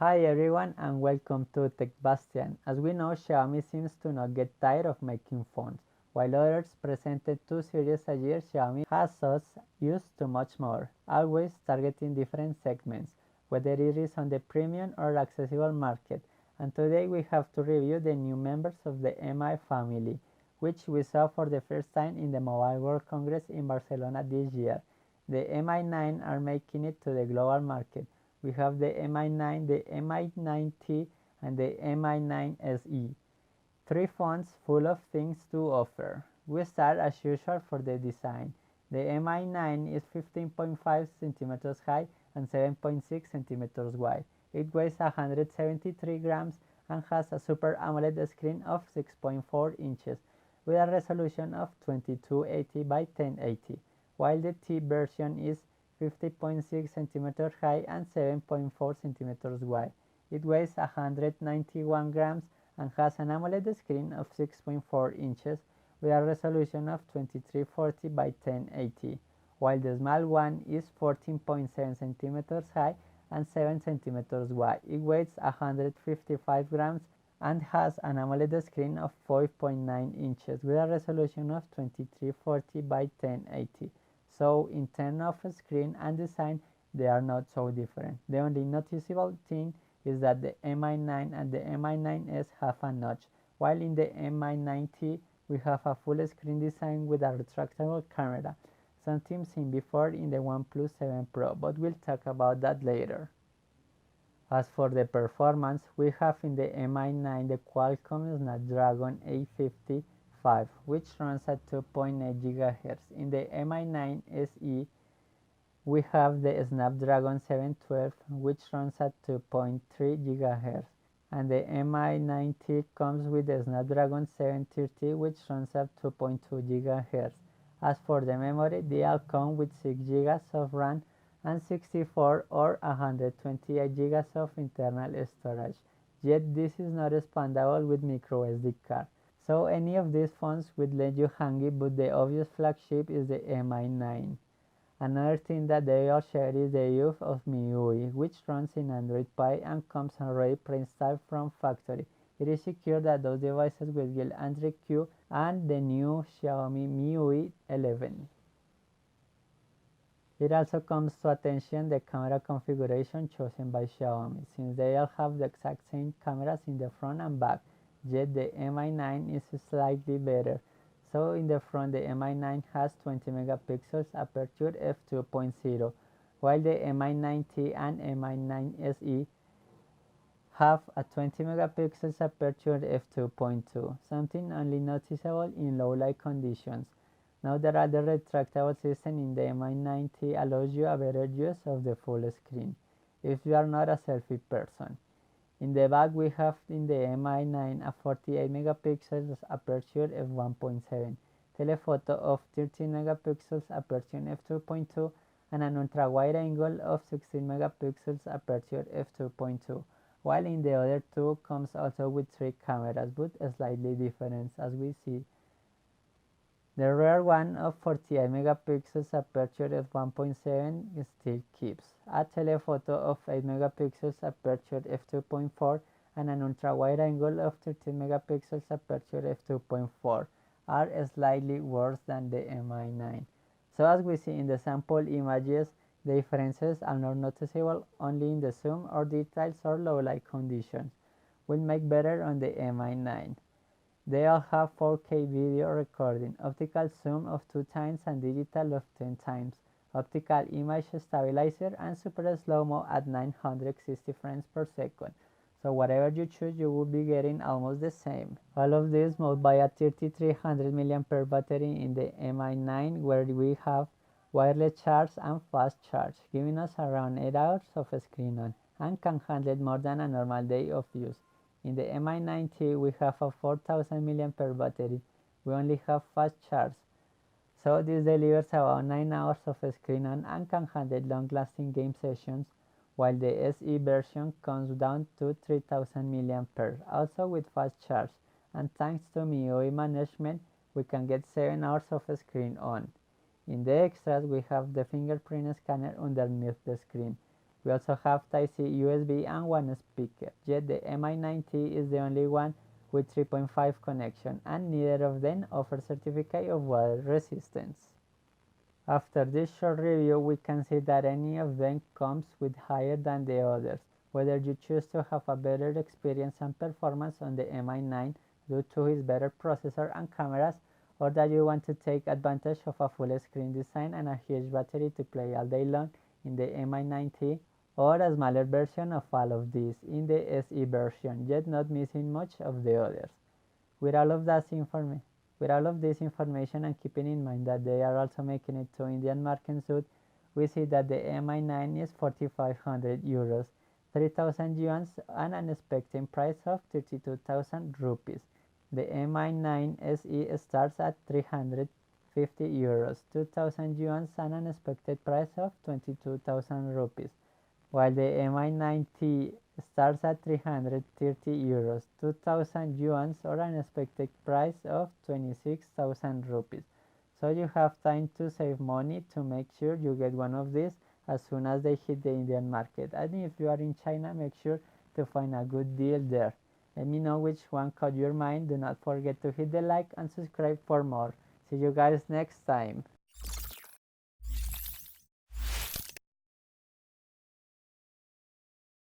Hi everyone and welcome to Techbastian. As we know, Xiaomi seems to not get tired of making phones. While others presented 2 series a year, Xiaomi has us used to much more, always targeting different segments, whether it is on the premium or accessible market. And today we have to review the new members of the Mi family, which we saw for the first time in the Mobile World Congress in Barcelona this year. The Mi9 are making it to the global market. We have the Mi9, the Mi9T, and the Mi9 SE. Three phones full of things to offer. We start as usual for the design. The Mi9 is 15.5 centimeters high and 7.6 centimeters wide. It weighs 173 grams and has a Super AMOLED screen of 6.4 inches with a resolution of 2280 by 1080, while the T version is 50.6 centimeters high and 7.4 centimeters wide. It weighs 191 grams and has an AMOLED screen of 6.4 inches with a resolution of 2340 by 1080, while the small one is 14.7 centimeters high and 7 centimeters wide. It weighs 155 grams and has an AMOLED screen of 5.9 inches with a resolution of 2340 by 1080. So in terms of screen and design, they are not so different. The only noticeable thing is that the Mi9 and the Mi9S have a notch, while in the Mi9T we have a full screen design with a retractable camera, something seen before in the OnePlus 7 Pro, but we'll talk about that later. As for the performance, we have in the Mi9 the Qualcomm Snapdragon 855, which runs at 2.8 GHz. In the Mi9 SE, we have the Snapdragon 712, which runs at 2.3 GHz. And the Mi9T comes with the Snapdragon 730, which runs at 2.2 GHz. As for the memory, they all come with 6 GB of RAM and 64 or 128 GB of internal storage, yet this is not expandable with microSD card. So any of these phones will let you hang it, but the obvious flagship is the Mi9. Another thing that they all share is the use of MIUI, which runs in Android Pie and comes already pre-installed from factory. It is secure that those devices will get Android Q and the new Xiaomi MIUI 11. It also comes to attention the camera configuration chosen by Xiaomi, since they all have the exact same cameras in the front and back, yet the Mi9 is slightly better. So in the front, the Mi9 has 20 megapixels aperture f2.0, while the Mi9T and Mi9 SE have a 20 megapixels aperture f2.2, something only noticeable in low light conditions. Now that the retractable system in the Mi9T allows you a better use of the full screen, if you are not a selfie person. In the back we have in the Mi9 a 48 megapixels aperture f1.7, telephoto of 13 megapixels aperture f2.2, and an ultra-wide angle of 16 megapixels aperture f2.2, while in the other two comes also with 3 cameras, but slightly different as we see. The rear one of 48 megapixels aperture f1.7 still keeps a telephoto of 8 megapixels aperture f2.4 and an ultra-wide angle of 13 megapixels aperture f2.4 are slightly worse than the Mi9. So as we see in the sample images, the differences are not noticeable only in the zoom or details or low light conditions. Will make better on the Mi9. They all have 4K video recording, optical zoom of 2 times and digital of 10 times, optical image stabilizer, and super slow-mo at 960 frames per second. So whatever you choose, you will be getting almost the same. All of this made by a 3300 mAh battery in the Mi9, where we have wireless charge and fast charge, giving us around 8 hours of screen on, and can handle more than a normal day of use. In the Mi9T, we have a 4000 mAh battery. We only have fast charge, so this delivers about 9 hours of screen on and can handle long-lasting game sessions, while the SE version comes down to 3000 mAh, also with fast charge, and thanks to MIUI management, we can get 7 hours of screen on. In the extras, we have the fingerprint scanner underneath the screen. We also have Type-C USB and one speaker, yet the Mi-9T is the only one with 3.5 connection, and neither of them offers certificate of water resistance. After this short review, we can see that any of them comes with higher than the others. Whether you choose to have a better experience and performance on the Mi9 due to its better processor and cameras, or that you want to take advantage of a full screen design and a huge battery to play all day long in the Mi9T, or a smaller version of all of these in the SE version, yet not missing much of the others. With all of this information and keeping in mind that they are also making it to Indian market soon, we see that the Mi9 is 4,500 euros, 3,000 yuan, and an expected price of 32,000 rupees. The Mi9 SE starts at 350 euros, 2,000 yuan, and an expected price of 22,000 rupees, while the Mi9T starts at 330 euros, 2,000 yuan, or an expected price of 26,000 rupees. So you have time to save money to make sure you get one of these as soon as they hit the Indian market. And if you are in China, make sure to find a good deal there. Let me know which one caught your mind. Do not forget to hit the like and subscribe for more. See you guys next time.